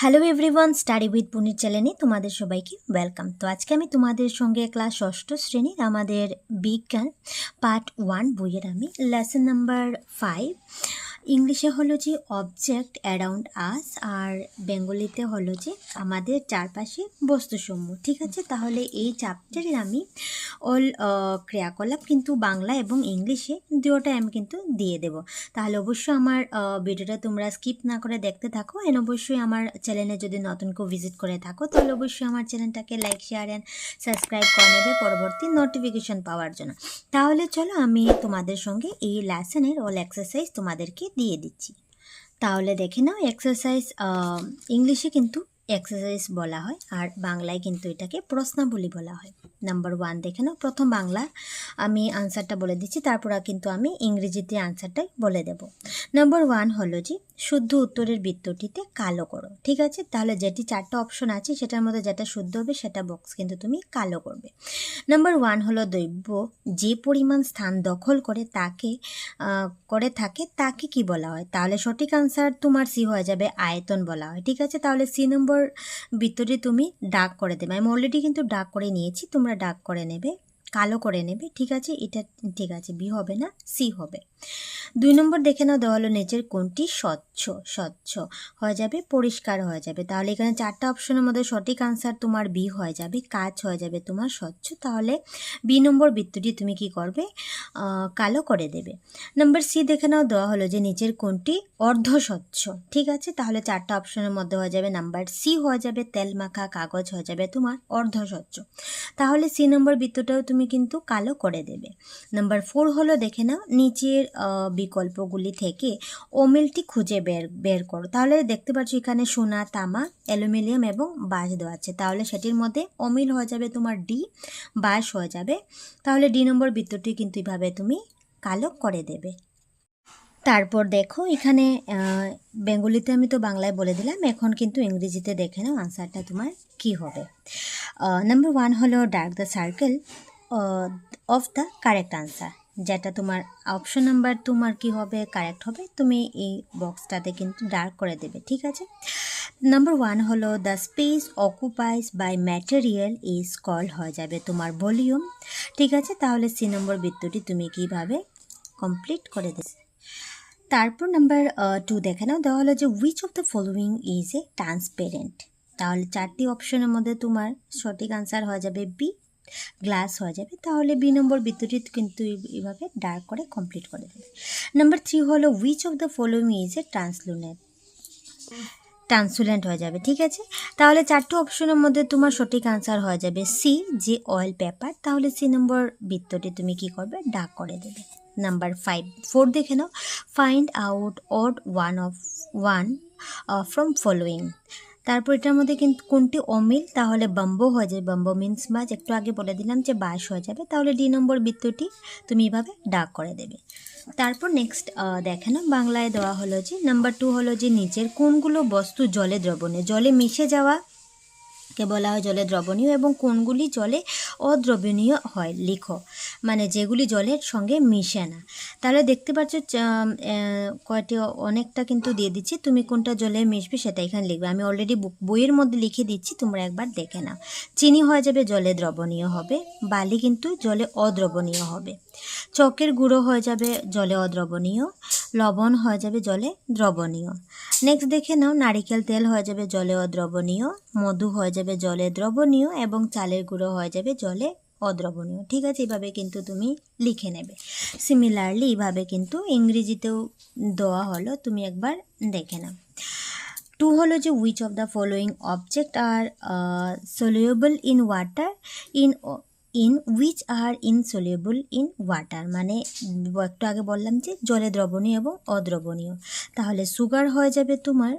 Hello everyone, study with পুনির চ্যানেলে তোমাদের সবাইকে ওয়েলকাম। তো আজকে আমি তোমাদের সঙ্গে ক্লাস ষষ্ঠ শ্রেণীর আমাদের বিজ্ঞান পার্ট 1 বইয়ের আমি লেসন নাম্বার 5 ইংলিশে হলো যে অবজেক্ট অ্যারাউন্ড আস, আর বেঙ্গলিতে হলো যে আমাদের চারপাশে বস্তুসমূহ। ঠিক আছে, তাহলে এই চ্যাপ্টারের আমি অল ক্রিয়াকলাপ কিন্তু বাংলা এবং ইংলিশে দুটোটাই আমি কিন্তু দিয়ে দেব। তাহলে অবশ্যই আমার ভিডিওটা তোমরা স্কিপ না করে দেখতে থাকো। এন্ড অবশ্যই আমার চ্যানেলে যদি নতুন কেউ ভিজিট করে থাকো তাহলে অবশ্যই আমার চ্যানেলটাকে লাইক, শেয়ার অ্যান্ড সাবস্ক্রাইব করে নেবে পরবর্তী নোটিফিকেশন পাওয়ার জন্য। তাহলে চলো আমি তোমাদের সঙ্গে এই লেসনের অল এক্সারসাইজ তোমাদেরকে দিয়ে দিচ্ছি। তাহলে দেখে নাও, এক্সারসাইজ ইংলিশে কিন্তু এক্সারসাইজ বলা হয় আর বাংলায় কিন্তু এটাকে প্রশ্নাবলী বলা হয়। নাম্বার 1 দেখে নাও, প্রথম বাংলা আমি আনসারটা বলে দিচ্ছি, তারপর কিন্তু আমি ইংরেজিতে আনসারটাই বলে দেব। নাম্বার 1 হলো যে শুদ্ধ উত্তরের বৃত্তটিতে কালো করো। ঠিক আছে, তাহলে যেটি 4টা অপশন আছে সেটার মধ্যে যেটা শুদ্ধ হবে সেটা বক্স কিন্তু তুমি কালো করবে। নাম্বার 1 হলো দ্রব্য যে পরিমাণ স্থান দখল করে থাকে তাকে কি বলা হয়? তাহলে সঠিক আনসার তোমার সি হয়ে যাবে, আয়তন বলা হয়। ঠিক আছে, তাহলে সি নম্বর বৃত্তটি তুমি দাগ করে দেবে। আমি অলরেডি কিন্তু দাগ করে নিয়েছি, তোমরা দাগ করে নেবে, কালো করে নেবে। ঠিক আছে, এটা ঠিক আছে, বি হবে না, সি হবে। 2 নম্বর দেখে নাও, দেওয়া হলো নিচের কোনটি স্বচ্ছ হয়ে যাবে, পরিষ্কার হয়ে যাবে। তাহলে এখানে 4টা অপশনের মধ্যে সঠিক আনসার তোমার বি হয়ে যাবে, কাজ হয়ে যাবে তোমার স্বচ্ছ। তাহলে বি নম্বর বৃত্তটি তুমি কি করবে, কালো করে দেবে। নাম্বার সি দেখে নাও, দেওয়া হলো যে নিচের কোনটি অর্ধ স্বচ্ছ। ঠিক আছে, তাহলে 4টা অপশনের মধ্যে হয়ে যাবে নাম্বার সি হয়ে যাবে, তেল মাখা কাগজ হয়ে যাবে তোমার অর্ধ স্বচ্ছ। তাহলে সি নম্বর বৃত্তটাও তুমি কিন্তু কালো করে দেবে। নাম্বার 4 হলো দেখে নাও, নিচের বিকল্পগুলি থেকে অমিলটি খুঁজে বের করো। তাহলে দেখতে পাচ্ছ এখানে সোনা, তামা, অ্যালুমিনিয়াম এবং বাঁশ দেওয়া আছে, তাহলে সেটির মধ্যে অমিল হয়ে যাবে তোমার ডি, বাঁশ হয়ে যাবে। তাহলে ডি নম্বর বৃত্তটি কিন্তু এভাবে তুমি কালো করে দেবে। তারপর দেখো এখানে বেঙ্গলিতে আমি তো বাংলায় বলে দিলাম, এখন কিন্তু ইংরেজিতে দেখে নাও আনসারটা তোমার কি হবে। নাম্বার 1 হলো dark the circle of the correct answer, যেটা তোমার অপশন নাম্বার তোমার কি হবে, কারেক্ট হবে। তুমি এই বক্সটাতে কিন্তু ডার্ক করে দেবে। ঠিক আছে, নাম্বার 1 হলো the space occupies by material is called হয়ে যাবে তোমার ভলিউম। ঠিক আছে, তাহলে সি নম্বর বৃত্তটি তুমি কিভাবে কমপ্লিট করে দেবে। তারপর নাম্বার 2 দেখে নাও, দেওয়া হলো যে which of the following is A transparent. তাহলে 4টি অপশনের মধ্যে তোমার সঠিক আনসার হয়ে যাবে বি, গ্লাস হয়ে যাবে। তাহলে বি নম্বর বৃত্তটি কিন্তু এইভাবে ডার্ক করে কমপ্লিট করে দেবে। নাম্বার 3 হলো which of the following is a translucent হয়ে যাবে। ঠিক আছে, তাহলে 4টি অপশনের মধ্যে তোমার সঠিক আনসার হয়ে যাবে সি, যে অয়েল পেপার। তাহলে সি নম্বর বৃত্তটি তুমি কি করবে, ডার্ক করে দেবে। নাম্বার 4 দেখে নাও, find out odd one from following. তারপর এটার মধ্যে কিন্তু কোনটি অমিল, তাহলে বাম্বো হয়ে যাবে, বাম্বো মিন্স বাজ, একটু আগে বলে দিলাম যে বাঁশ হয়ে যাবে। তাহলে ডি নম্বর বৃত্তটি তুমি এভাবে ডার্ক করে দেবে। তারপর নেক্সট দেখে না, বাংলায় দেওয়া হলো যে নাম্বার 2 হলো যে নিচের কোনগুলো বস্তু জলে দ্রবণীয়, জলে মিশে যাওয়া কে বলা হয় জলে দ্রবণীয়, এবং কোনগুলি জলে অদ্রবণীয় হয় লিখো, মানে যেগুলি জলের সঙ্গে মিশে না। তাহলে দেখতে পাচ্ছ কয়টি অনেকটা কিন্তু দিয়ে দিচ্ছি, তুমি কোনটা জলে মিশবে সেটা এখানে লিখবে। আমি অলরেডি বইয়ের মধ্যে লিখে দিচ্ছি, তোমরা একবার দেখে নাও। চিনি হয়ে যাবে জলে দ্রবণীয় হবে, বালি কিন্তু জলে অদ্রবণীয় হবে, চকের গুঁড়ো হয়ে যাবে জলে অদ্রবণীয়, লবণ হয়ে যাবে জলে দ্রবণীয়। নেক্সট দেখে নাও, নারিকেল তেল হয়ে যাবে জলে অদ্রবণীয়, মধু হয়ে যাবে জলে দ্রবণীয়, এবং চালের গুঁড়ো হয়ে যাবে জলে অদ্রবণীয়। ঠিক আছে, এভাবে কিন্তু তুমি লিখে নেবে। সিমিলারলি এইভাবে কিন্তু ইংরেজিতেও দেওয়া হলো, তুমি একবার দেখে নাও। 2 হলো যে which of the following object are soluble in water in which are insoluble in water, মানে একটু আগে বললাম যে জলে দ্রবণীয় এবং অদ্রবণীয়। তাহলে সুগার হয়ে যাবে তোমার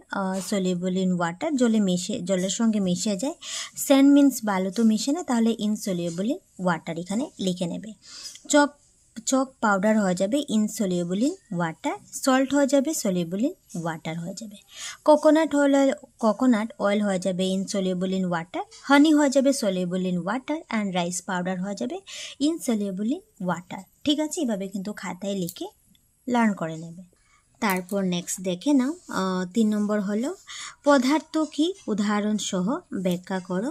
সলিউবল ইন ওয়াটার, জলের সঙ্গে মিশে যায়। স্যান্ড মিন্স বালু তো মিশে না, তাহলে ইনসলিউবল ইন ওয়াটার এখানে লিখে নেবে। চক পাউডার হয়ে যাবে ইনসলিউবল ইন ওয়াটার, সল্ট হয়ে যাবে সলিউবল ইন ওয়াটার হয়ে যাবে। কোকোনাট অয়েল হয়ে যাবে ইনসলিউবল ইন ওয়াটার, হানি হয়ে যাবে soluble in water, and rice powder হয়ে যাবে ইনসলিউবল ইন ওয়াটার। ঠিক আছে, এভাবে কিন্তু খাতায় লিখে লার্ন করে নেবে। তারপর নেক্সট দেখে নাও, 3 নম্বর হলো পদার্থ কি উদাহরণ সহ ব্যাখ্যা করো।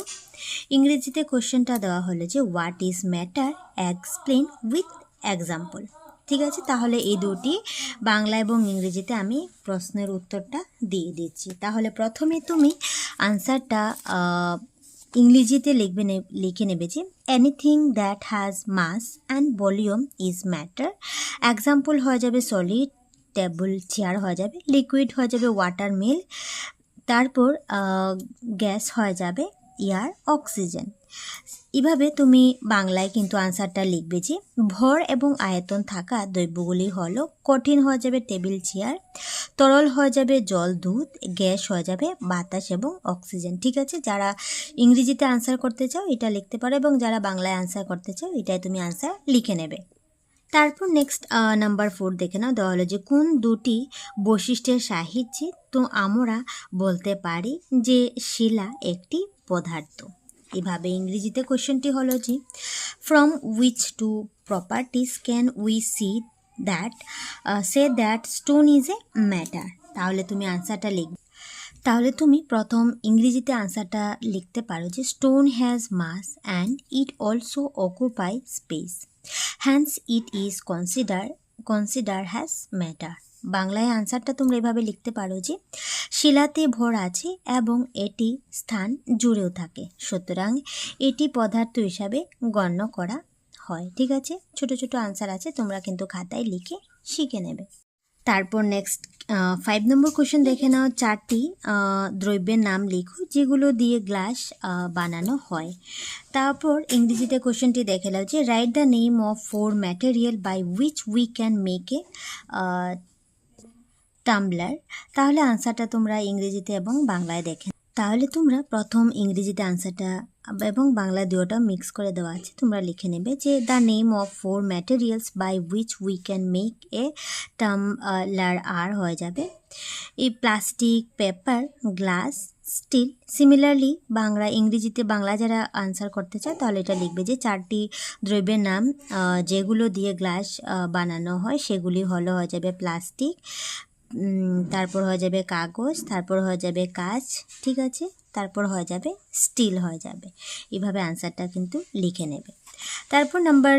ইংরেজিতে কোশ্চেনটা দেওয়া হলো যে what is matter, explain with example. ঠিক আছে, তাহলে এই দুটি বাংলা এবং ইংরেজিতে আমি প্রশ্নের উত্তরটা দিয়ে দিচ্ছি। তাহলে প্রথমে তুমি আনসারটা ইংরেজিতে লিখে নেবে যে anything that has mass and volume is matter. Example হয়ে যাবে সলিড, টেবিল চেয়ার হয়ে যাবে, লিকুইড হয়ে যাবে ওয়াটার মিল, তারপর গ্যাস হয়ে যাবে এয়ার, অক্সিজেন। এভাবে তুমি বাংলায় কিন্তু আনসারটা লিখবে যে ভর এবং আয়তন থাকা দ্রব্যগুলি হলো, কঠিন হয়ে যাবে টেবিল চেয়ার, তরল হয়ে যাবে জল দুধ, গ্যাস হয়ে যাবে বাতাস এবং অক্সিজেন। ঠিক আছে, যারা ইংরেজিতে আনসার করতে চাও এটা লিখতে পারো, এবং যারা বাংলায় আনসার করতে চাও এটাই তুমি আনসার লিখে নেবে। তারপর নেক্সট নাম্বার 4 দেখে নাও, দেওয়া হলো যে কোন দুটি বৈশিষ্ট্যের সাহায্যে তো আমরা বলতে পারি যে শিলা একটি পদার্থ। এভাবে ইংরেজিতে কোশ্চেনটি হলো যে from which two properties can we say that stone is a matter. তাহলে তুমি আনসারটা লিখবে। তাহলে তুমি প্রথম ইংরেজিতে আনসারটা লিখতে পারো যে stone has mass and it also occupy space, hence it is consider has matter. বাংলায় আনসারটা তোমরা এভাবে লিখতে পারো যে শিলাতে ভর আছে এবং এটি স্থান জুড়েও থাকে, সুতরাং এটি পদার্থ হিসাবে গণ্য করা হয়। ঠিক আছে, ছোট ছোট আনসার আছে, তোমরা কিন্তু খাতায় লিখে শিখে নেবে। তারপর নেক্সট 5 নম্বর কোশ্চেন দেখে নাও, 4টি দ্রব্যের নাম লিখো যেগুলো দিয়ে গ্লাস বানানো হয়। তারপর ইংরেজিতে কোশ্চেনটি দেখে নাও যে right the name of 4 material by which we can make a tumbler. তাহলে আনসারটা তোমরা ইংরেজিতে এবং বাংলায় দেখে। তাহলে তোমরা প্রথম ইংরেজিতে আনসারটা এবং বাংলা দুটোটা মিক্স করে দেওয়া আছে, তোমরা লিখে নেবে যে the name of 4 materials by which we can make a tumbler আর হয়ে যাবে এই plastic, paper, glass, steel. Similarly ইংরেজিতে বাংলা যারা আনসার করতে চায় তাহলে এটা লিখবে যে 4টি দ্রব্যের নাম যেগুলো দিয়ে গ্লাস বানানো হয় সেগুলি হয়ে যাবে প্লাস্টিক, তারপর হয়ে যাবে কাগজ, তারপর হয়ে যাবে কাঁচ। ঠিক আছে, তারপর হয়ে যাবে স্টিল হয়ে যাবে। এভাবে আনসারটা কিন্তু লিখে নেবে। তারপর নাম্বার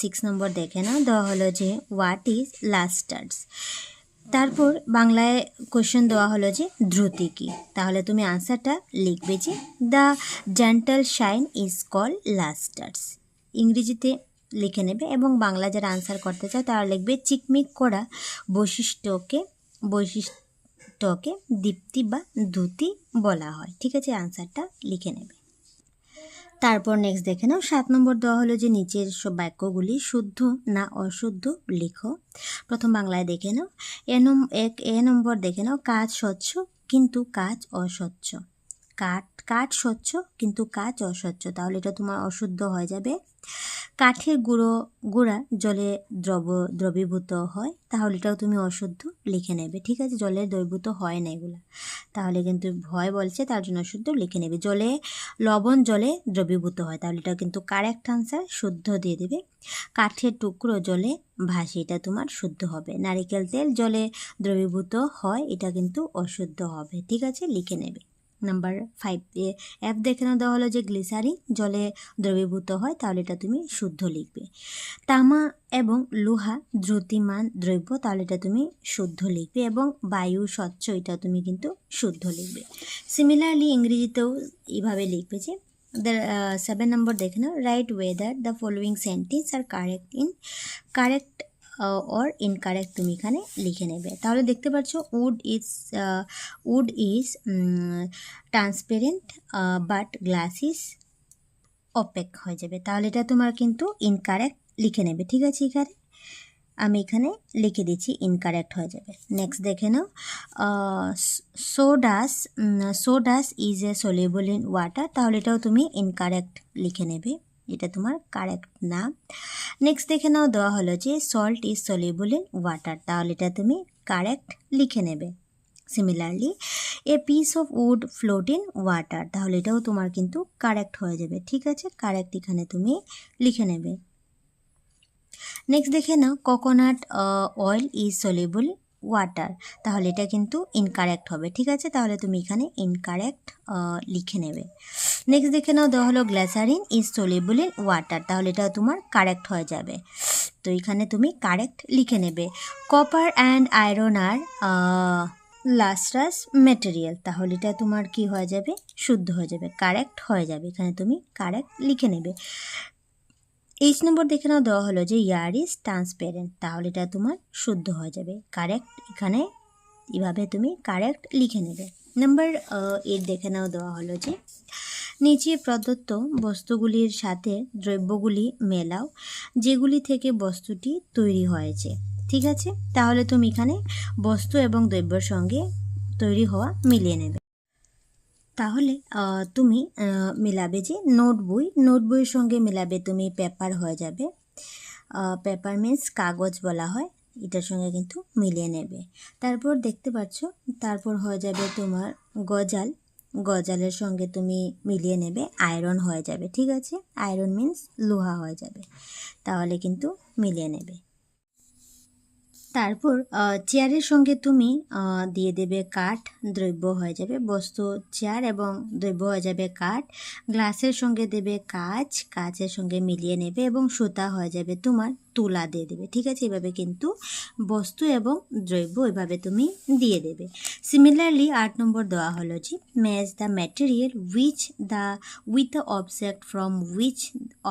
6 নম্বর দেখে নাও, দেওয়া হলো যে হোয়াট ইজ লাস্টার্স। তারপর বাংলায় কোশ্চেন দেওয়া হলো যে দ্রুতি কী। তাহলে তুমি আনসারটা লিখবে যে the gentle shine is call lustrous. ইংরেজিতে লিখে নেবে এবং বাংলা যারা আনসার করতে চায় তারা লিখবে চিকমিক করা বৈশিষ্ট্যকে দীপ্তি বা দ্যুতি বলা হয়। ঠিক আছে, আনসারটা লিখে নেবে। তারপর নেক্সট দেখে নাও, 7 নম্বর দেওয়া হলো যে নিচের সব বাক্যগুলি শুদ্ধ না অশুদ্ধ লিখো। প্রথম বাংলায় দেখে নাও, এ নম্বর দেখে নাও, কাঠ স্বচ্ছ কিন্তু কাচ অস্বচ্ছ। কাঠ স্বচ্ছ কিন্তু কাচ অস্বচ্ছ, তাহলে এটা তোমার অশুদ্ধ হয়ে যাবে। কাঠের গুঁড়া জলে দ্রবীভূত হয়, তাহলে এটাও তুমি অশুদ্ধ লিখে নেবে। ঠিক আছে, জলে দ্রবীভূত হয় না এগুলা, তাহলে কিন্তু ভয় বলছে তার জন্য অশুদ্ধ লিখে নেবে। লবণ জলে দ্রবীভূত হয়, তাহলে এটা কিন্তু কারেক্ট আনসার, শুদ্ধ দিয়ে দেবে। কাঠের টুকরো জলে ভাসে, এটা তোমার শুদ্ধ হবে। নারিকেল তেল জলে দ্রবীভূত হয়, এটা কিন্তু অশুদ্ধ হবে। ঠিক আছে, লিখে নেবে। নাম্বার 5 এফ দেখে নাও, দেওয়া হলো যে গ্লিসারিন জলে দ্রবীভূত হয়, তাহলে এটা তুমি শুদ্ধ লিখবে। তামা এবং লোহা দ্রুতিমান দ্রব্য, তাহলে এটা তুমি শুদ্ধ লিখবে। এবং বায়ু স্বচ্ছ, এটা তুমি কিন্তু শুদ্ধ লিখবে। সিমিলারলি ইংরেজিতেও এইভাবে লিখবে যে 7 নম্বর দেখে নাও, write whether the following sentence are correct or incorrect তুমি এখানে লিখে নেবে। তাহলে দেখতে পাচ্ছ wood is transparent but glass is opaque হয়ে যাবে, তাহলে এটা তোমার কিন্তু ইনকারেক্ট লিখে নেবে। ঠিক আছে, আমি এখানে লিখে দিচ্ছি, ইনকারেক্ট হয়ে যাবে। নেক্সট দেখে নাও, sodas is a soluble in water, তাহলে এটাও তুমি ইনকারেক্ট লিখে নেবে, এটা তোমার কারেক্ট না। নেক্সট দেখে নাও, দেওয়া হলো যে salt is soluble in water, তাহলে এটা তুমি কারেক্ট লিখে নেবে। Similarly a piece of wood float in water, তাহলে এটাও তোমার কিন্তু কারেক্ট হয়ে যাবে। ঠিক আছে, কারেক্ট এখানে তুমি লিখে নেবে। নেক্সট দেখে নাও, coconut oil is soluble water, তাহলে এটা কিন্তু ইনকারেক্ট হবে। ঠিক আছে, তাহলে তুমি এখানে ইনকারেক্ট লিখে নেবে। নেক্সট দেখে নাও, দেওয়া হলো গ্লাইসারিন ইজ সলিউবল ইন ওয়াটার, তাহলে এটা তোমার কারেক্ট হয়ে যাবে। তো এখানে তুমি কারেক্ট লিখে নেবে। Copper and iron are lustrous material, তাহলে এটা তোমার কি হয়ে যাবে, শুদ্ধ হয়ে যাবে, কারেক্ট হয়ে যাবে। এখানে তুমি কারেক্ট লিখে নেবে। 8 নম্বর দেখে নাও, দেওয়া হলো যে এয়ার ইজ ট্রান্সপারেন্ট, তাহলে এটা তোমার শুদ্ধ হয়ে যাবে, কারেক্ট। এখানে এভাবে তুমি কারেক্ট লিখে নেবে। নাম্বার 8 দেখে নাও, দেওয়া হলো যে নিচে প্রদত্ত বস্তুগুলির সাথে দ্রব্যগুলি মেলাও যেগুলি থেকে বস্তুটি তৈরি হয়েছে। ঠিক আছে, তাহলে তুমি এখানে বস্তু এবং দ্রব্যের সঙ্গে তৈরি হওয়া মিলিয়ে নেবে। তাহলে তুমি মেলাবে যে নোট বইয়ের সঙ্গে মেলাবে তুমি পেপার হয়ে যাবে। পেপার মিন্স কাগজ বলা হয়, এটার সঙ্গে কিন্তু মিলিয়ে নেবে। তারপর দেখতে পাচ্ছ, তারপর হয়ে যাবে তোমার গজালের সঙ্গে তুমি মিলিয়ে নেবে, আয়রন হয়ে যাবে। ঠিক আছে, আয়রন মিন্স লোহা হয়ে যাবে, তাহলে কিন্তু মিলিয়ে নেবে। তারপর চেয়ারের সঙ্গে তুমি দিয়ে দেবে কাঠ, দ্রব্য হয়ে যাবে বস্তু চেয়ার এবং দ্রব্য হয়ে যাবে কাঠ। গ্লাসের সঙ্গে দেবে কাচের সঙ্গে মিলিয়ে নেবে এবং সুতা হয়ে যাবে তোমার তুলা দিয়ে দেবে। ঠিক আছে, এভাবে কিন্তু বস্তু এবং দ্রব্য এভাবে তুমি দিয়ে দেবে। সিমিলারলি 8 নম্বর দেওয়া হলো যে match the material with the object from which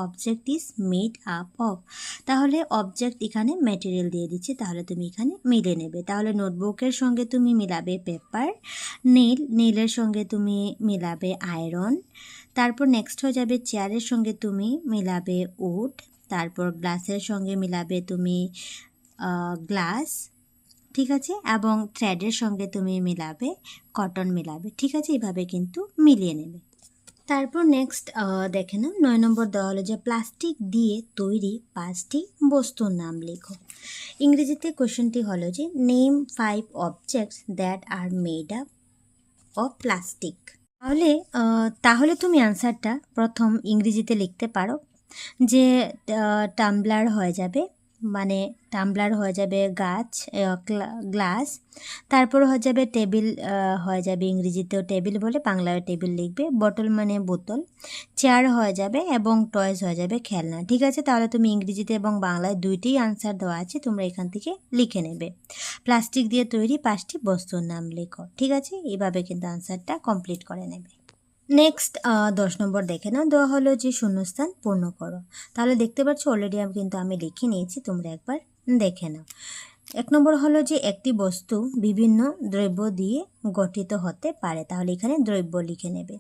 object is made up of, তাহলে অবজেক্ট এখানে ম্যাটেরিয়াল দিয়ে দিচ্ছে, তাহলে তুমি এখানে মিলে নেবে। তাহলে নোটবুকের সঙ্গে তুমি মিলাবে পেপার, নীলের সঙ্গে তুমি মিলাবে আয়রন। তারপর নেক্সট হয়ে যাবে চেয়ারের সঙ্গে তুমি মিলাবে উড। তারপর গ্লাসের সঙ্গে মিলাবে তুমি গ্লাস। ঠিক আছে, এবং থ্রেডের সঙ্গে তুমি মিলাবে কটন মিলাবে। ঠিক আছে, এভাবে কিন্তু মিলিয়ে নেবে। তারপর নেক্সট দেখে নাও, 9 নম্বর দেওয়া হলো যে প্লাস্টিক দিয়ে তৈরি 5টি বস্তুর নাম লেখো। ইংরেজিতে কোশ্চেনটি হলো যে name 5 objects that are made up of plastic. তাহলে তুমি আনসারটা প্রথম ইংরেজিতে লিখতে পারো যে টাম্বলার হয়ে যাবে, মানে টাম্বলার হয়ে যাবে গ্লাস। তারপর হয়ে যাবে টেবিল, হয়ে যাবে ইংরেজিতেও টেবিল বলে, বাংলায় টেবিল লিখবে। বটল মানে বোতল। চেয়ার হয়ে যাবে এবং টয়েস হয়ে যাবে খেলনা। ঠিক আছে, তাহলে তুমি ইংরেজিতে এবং বাংলায় দুইটি আনসার দেওয়া আছে, তোমরা এখান থেকে লিখে নেবে। প্লাস্টিক দিয়ে তৈরি 5টি বস্তুর নাম লেখো। ঠিক আছে, এইভাবে কিন্তু আনসারটা কমপ্লিট করে নেবে। নেক্সট 10 নম্বর দেখে নাও, দেওয়া হলো যে শূন্যস্থান পূর্ণ করো। তাহলে দেখতে পাচ্ছ অলরেডি কিন্তু আমি লিখে নিয়েছি, তোমরা একবার দেখে নাও। 1 নম্বর হলো যে একটি বস্তু বিভিন্ন দ্রব্য দিয়ে গঠিত হতে পারে, তাহলে এখানে দ্রব্য লিখে নেবে।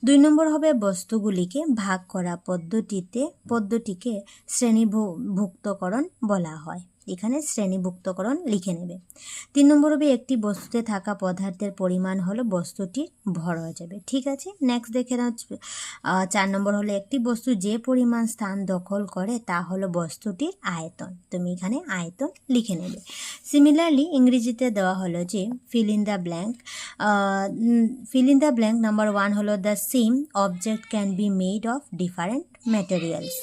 2 নম্বর হবে বস্তুগুলিকে ভাগ করা পদ্ধতিকে শ্রেণীভুক্তকরণ বলা হয়, এখানে শ্রেণীভুক্তকরণ লিখে নেবে। 3 নম্বর হবে একটি বস্তুতে থাকা পদার্থের পরিমাণ হলো বস্তুটির ভর হয়ে যাবে। ঠিক আছে, নেক্সট দেখে নাও 4 নম্বর হলো একটি বস্তু যে পরিমাণ স্থান দখল করে তা হলো বস্তুটির আয়তন, তুমি এখানে আয়তন লিখে নেবে। সিমিলারলি ইংরেজিতে দেওয়া হলো যে fill in the blank number 1 হলো the same object can be made of different materials.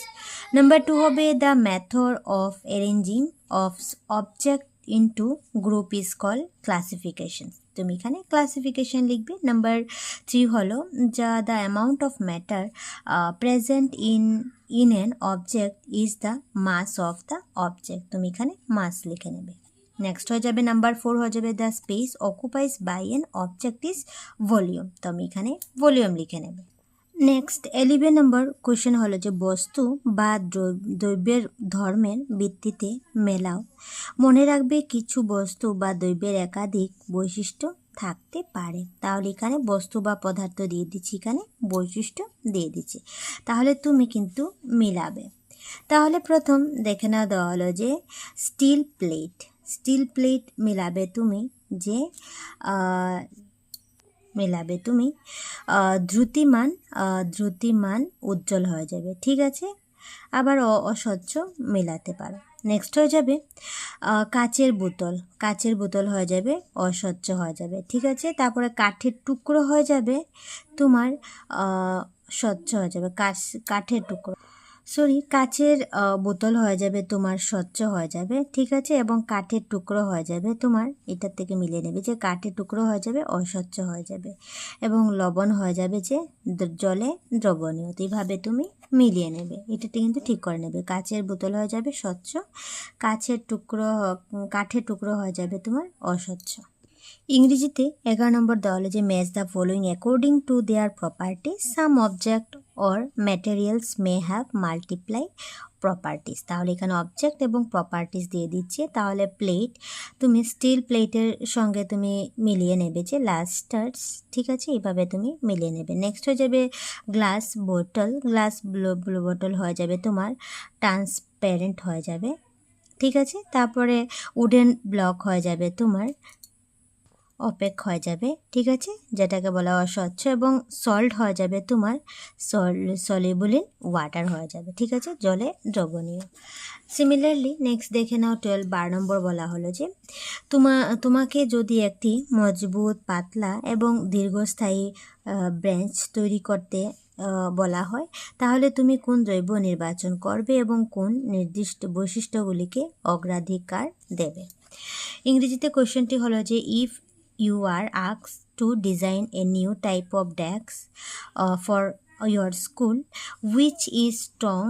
Number 2 হবে the method of arranging of object into group is call classification, তুমি এখানে ক্লাসিফিকেশন লিখবে। নাম্বার 3 হলো the amount of matter present in an object is the mass of the object, তুমি এখানে মাস লিখে নেবে। নেক্সট হয়ে যাবে নাম্বার 4 হয়ে যাবে the space occupies by an object is volume, তো আমি এখানে ভলিউম লিখে নেবে। নেক্সট 11 নম্বর কোয়েশ্চেন হলো যে বস্তু বা দ্রব্যের ধর্মের ভিত্তিতে মেলাও। মনে রাখবে কিছু বস্তু বা দ্রব্যের একাধিক বৈশিষ্ট্য থাকতে পারে, তাহলে এখানে বস্তু বা পদার্থ দিয়ে দিচ্ছি, এখানে বৈশিষ্ট্য দিয়ে দিচ্ছি, তাহলে তুমি কিন্তু মিলাবে। তাহলে প্রথম দেখে নেওয়া দেওয়া হলো যে স্টিল প্লেট মিলাবে তুমি যে দ্রুতিমান উজ্জ্বল হয়ে যাবে। ঠিক আছে, আবার অস্বচ্ছ মেলাতে পারো। নেক্সট হয়ে যাবে কাচের বোতল হয়ে যাবে অস্বচ্ছ হয়ে যাবে। ঠিক আছে, তারপরে কাঠের টুকরো হয়ে যাবে তোমার স্বচ্ছ হয়ে যাবে, কাঠের টুকরো। সরি, কাচের বোতল হয়ে যাবে তোমার স্বচ্ছ হয়ে যাবে, ঠিক আছে, এবং কাঠের টুকরো হয়ে যাবে তোমার, এটার থেকে মিলিয়ে নেবে যে কাঠের টুকরো হয়ে যাবে অস্বচ্ছ হয়ে যাবে, এবং লবণ হয়ে যাবে যে জলে দ্রবণীয়। তো এইভাবে তুমি মিলিয়ে নেবে, এটাতে কিন্তু ঠিক করে নেবে। কাচের বোতল হয়ে যাবে স্বচ্ছ, কাঠের টুকরো হয়ে যাবে তোমার অস্বচ্ছ। ইংরেজিতে 11 নম্বর দেওয়া হলো যে match the following according to their properties, some object or materials may have multiply properties. তাহলে এখানে অবজেক্ট এবং প্রপার্টিস দিয়ে দিচ্ছে। তাহলে প্লেট, তুমি স্টিল প্লেটের সঙ্গে তুমি মিলিয়ে নেবে যে লাস্টার্স, ঠিক আছে, এইভাবে তুমি মিলিয়ে নেবে। নেক্সট হয়ে যাবে গ্লাস ব্লু বোতল হয়ে যাবে তোমার ট্রান্সপারেন্ট হয়ে যাবে, ঠিক আছে। তারপরে উডেন ব্লক হয়ে যাবে তোমার অপেক হয়ে যাবে, ঠিক আছে, যেটাকে বলা অস্বচ্ছ, এবং সল্ট হয়ে যাবে তোমার সলিবল ইন ওয়াটার হয়ে যাবে, ঠিক আছে, জলে দ্রবণীয়। সিমিলারলি নেক্সট দেখে নাও 12 নম্বর বলা হলো যে তোমাকে যদি একটি মজবুত, পাতলা এবং দীর্ঘস্থায়ী ব্রেঞ্চ তৈরি করতে বলা হয়, তাহলে তুমি কোন দ্রব্য নির্বাচন করবে এবং কোন নির্দিষ্ট বৈশিষ্ট্যগুলিকে অগ্রাধিকার দেবে। ইংরেজিতে কোশ্চেনটি হলো যে if you are asked to design a new type of desk for your school which is strong,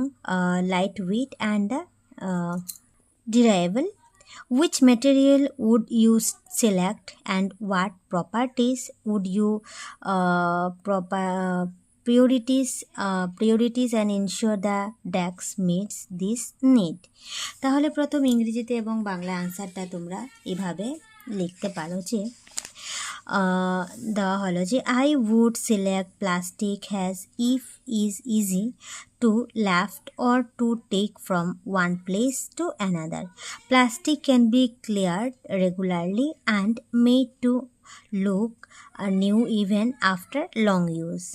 lightweight and durable, which material would you select and what properties would you priorities and ensure the desk meets this need। তাহলে প্রথম ইংরেজিতে এবং বাংলা আনসারটা তোমরা এভাবে লিখতে পারো যে দেওয়া হলো যে I would select plastic has if is easy to lift or to take from one place to another. Plastic can be cleared regularly and made to look new even after long use.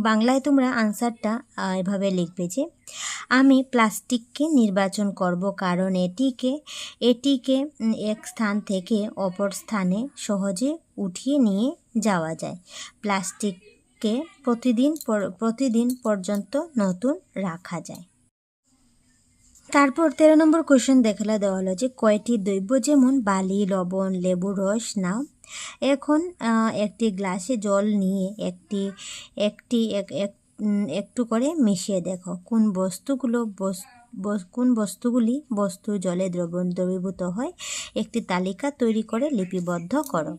বাংলায় তোমরা আনসারটা এভাবে লিখবে যে আমি প্লাস্টিককে নির্বাচন করব কারণ এটিকে এক স্থান থেকে অপর স্থানে সহজে উঠিয়ে নিয়ে যাওয়া যায়। প্লাস্টিককে প্রতিদিন পর্যন্ত নতুন রাখা যায়। তারপর 13 নম্বর কোশ্চেন দেওয়া হলো যে কয়টি দ্রব্য যেমন বালি, লবণ, লেবুর রস নাও। এখন একটি গ্লাসে জল নিয়ে একটু করে মিশিয়ে দেখো কোন বস্তুগুলি জলে দ্রবীভূত হয়। একটি তালিকা তৈরি করে লিপিবদ্ধ করো।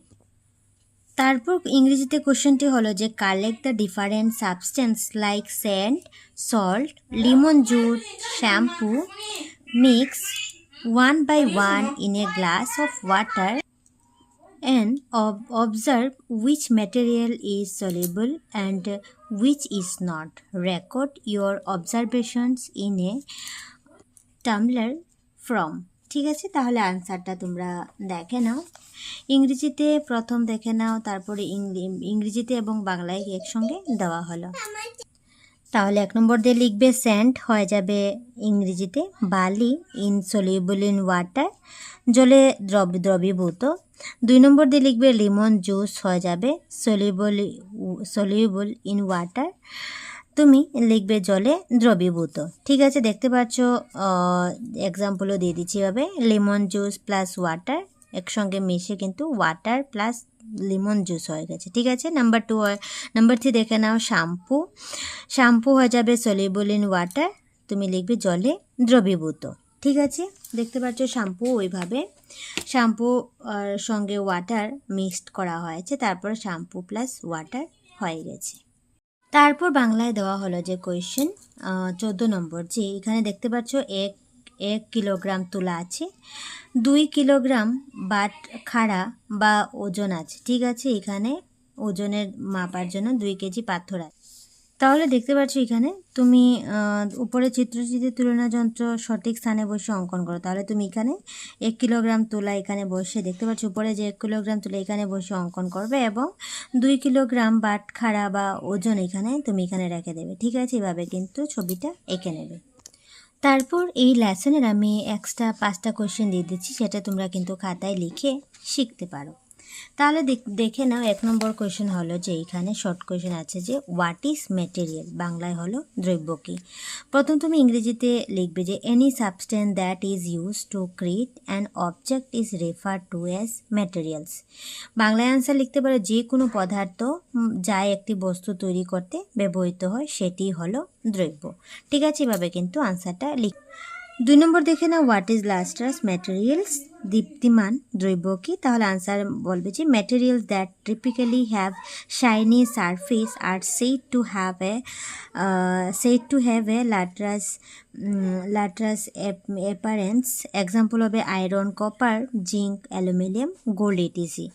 তারপর ইংরেজিতে কোশ্চেনটি হলো যে collect the different substance like sand, salt, lemon juice, shampoo, mix one by one in a glass of water and observe which material is soluble and which is not. Record your observations in a tumbler from। ঠিক আছে, তাহলে আনসারটা তোমরা দেখে নাও। ইংরেজিতে প্রথম দেখে নাও, তারপরে ইংরেজিতে এবং বাংলায় একসঙ্গে দেওয়া হলো। তাহলে 1 নম্বর দিয়ে লিখবে স্যান্ড হয়ে যাবে ইংরেজিতে বালি, ইনসলিউবল ইন ওয়াটার, জলে দ্রবীভূত। 2 নম্বর দিয়ে লিখবে লেমন জুস হয়ে যাবে সলিউবল ইন ওয়াটার, তুমি লিখবে জলে দ্রবীভূত। ঠিক আছে, দেখতে পাচ্ছ এক্সাম্পলও দিয়ে দিচ্ছি এভাবে, লেমন জুস প্লাস ওয়াটার একসঙ্গে মিশে কিন্তু ওয়াটার প্লাস লেমন জুস হয়ে গেছে। ঠিক আছে, নাম্বার 3 দেখে নাও শ্যাম্পু হয়ে যাবে সলিউবল ইন ওয়াটার, তুমি লিখবে জলে দ্রবীভূত। ঠিক আছে, দেখতে পাচ্ছ শ্যাম্পু সঙ্গে ওয়াটার মিক্সড করা হয়েছে, তারপর শ্যাম্পু প্লাস ওয়াটার হয়ে গেছে। তারপর বাংলায় দেওয়া হলো যে কোয়েশ্চেন 14 নম্বর, যে এখানে দেখতে পাচ্ছ 1 কিলোগ্রাম তুলা আছে, 2 কিলোগ্রাম বাটখারা বা ওজন আছে। ঠিক আছে, এখানে ওজনের মাপার জন্য 2 কেজি পাথর আছে। তাহলে দেখতে পাচ্ছ এখানে তুমি উপরে চিত্রটিতে তুলনা যন্ত্র সঠিক স্থানে বসে অঙ্কন করো। তাহলে তুমি এখানে 1 কিলোগ্রাম তুলা এখানে বসে, দেখতে পাচ্ছ উপরে যে 1 কিলোগ্রাম তুলা এখানে বসে অঙ্কন করবে এবং 2 কিলোগ্রাম বাটখারা বা ওজন তুমি এখানে রেখে দেবে। ঠিক আছে, এভাবে কিন্তু ছবিটা এঁকে নেবে। তারপর এই লেসনের আমি এক্সট্রা 5টা কোয়েশ্চেন দিয়ে দিচ্ছি, সেটা তোমরা কিন্তু খাতায় লিখে শিখতে পারো। তাহলে দেখে নাও 1 নম্বর কোয়েশ্চেন হলো যে এখানে শর্ট কোয়েশ্চেন আছে যে হোয়াট ইজ ম্যাটেরিয়াল, বাংলায় হলো দ্রব্য কি। প্রথম তুমি ইংরেজিতে লিখবে যে any substance that is use to create an object is refer to as materials. বাংলায় আনসার লিখতে পারো যে কোনো পদার্থ যা একটি বস্তু তৈরি করতে ব্যবহৃত হয় সেটি হলো দ্রব্য। ঠিক আছে, এভাবে কিন্তু আনসারটা লিখ। 2 নম্বর দেখে না হোয়াট ইজ লাস্ট্রাস ম্যাটেরিয়ালস, দীপ্তিমান দ্রব্য কি। তাহলে আনসার বলবে যে materials that typically have shiny surface are said to have a lustrous appearance. Example হবে iron, copper, zinc, aluminium, gold etc.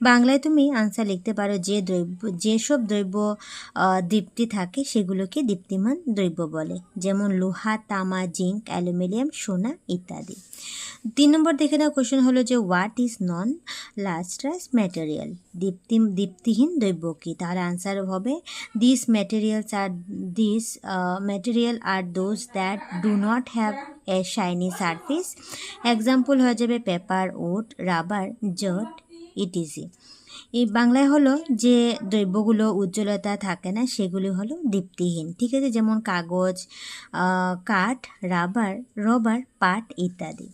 বাংলায় তুমি আনসার লিখতে পারো যেসব দ্রব্য দীপ্তি থাকে সেগুলোকে দীপ্তিমান দ্রব্য বলে, যেমন লোহা, তামা, জিঙ্ক, অ্যালুমিনিয়াম, সোনা ইত্যাদি। 3 নম্বর দেখে নাও কোশ্চেন হলো যে what is non lustrous material, দীপ্তিহীন দ্রব্য কি। তাহলে আনসার হবে this material are those that do not have a shiny surface. Example হয়ে যাবে paper, wood, rubber, jute etc. এই বাংলায় হলো যে দ্রব্যগুলো উজ্জ্বলতা থাকে না সেগুলি হলো দীপ্তিহীন। ঠিক আছে, যেমন কাগজ, কাঠ, রবার, পাট ইত্যাদি।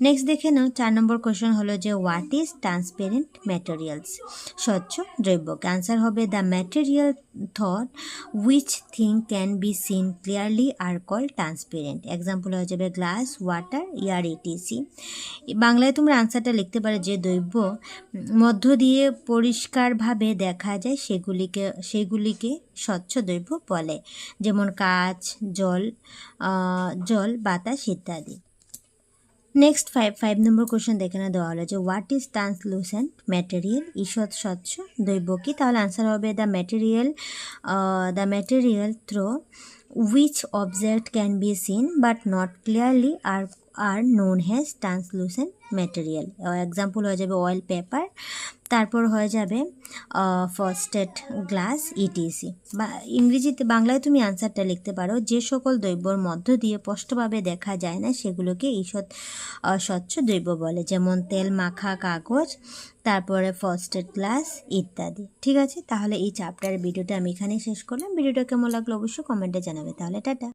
নেক্সট দেখে নাও 4 নম্বর কোশ্চেন হলো যে হোয়াট ইজ ট্রান্সপারেন্ট ম্যাটেরিয়ালস, স্বচ্ছ দ্রব্য। আনসার হবে the material through which thing can be seen clearly are called transparent. Example হয়ে যাবে গ্লাস, ওয়াটার, এয়ার ইটিসি। বাংলায় তোমরা আনসারটা লিখতে পারো যে দ্রব্য মধ্য দিয়ে পরিষ্কারভাবে দেখা যায় সেগুলিকে স্বচ্ছ দ্রব্য বলে, যেমন কাঁচ, জল, বাতাস ইত্যাদি। নেক্সট 5 নম্বর কোশ্চেন দেখে না দেওয়া হলো যে হোয়াট ইজ ট্রান্সলুসেন্ট ম্যাটেরিয়াল, ঈষৎ স্বচ্ছ দ্রব্য কি। তাহলে আনসার হবে the material through which object can be seen but not clearly are known as translucent material. Example হয়ে যাবে অয়েল, পেপার, তারপর হয়ে যাবে ফ্রস্টেড গ্লাস ইটিসি। বা বাংলায় তুমি আনসারটা লিখতে পারো যে সকল দ্রব্যর মধ্য দিয়ে স্পষ্টভাবে দেখা যায় না সেগুলোকে স্বচ্ছ দ্রব্য বলে, যেমন তেল মাখা কাগজ, তারপরে ফ্রস্টেড গ্লাস ইত্যাদি। ঠিক আছে, তাহলে এই চ্যাপ্টারের ভিডিওটা আমি এখানেই শেষ করলাম। ভিডিওটা কেমন লাগলো অবশ্যই কমেন্টে জানাবে। তাহলে টাটা।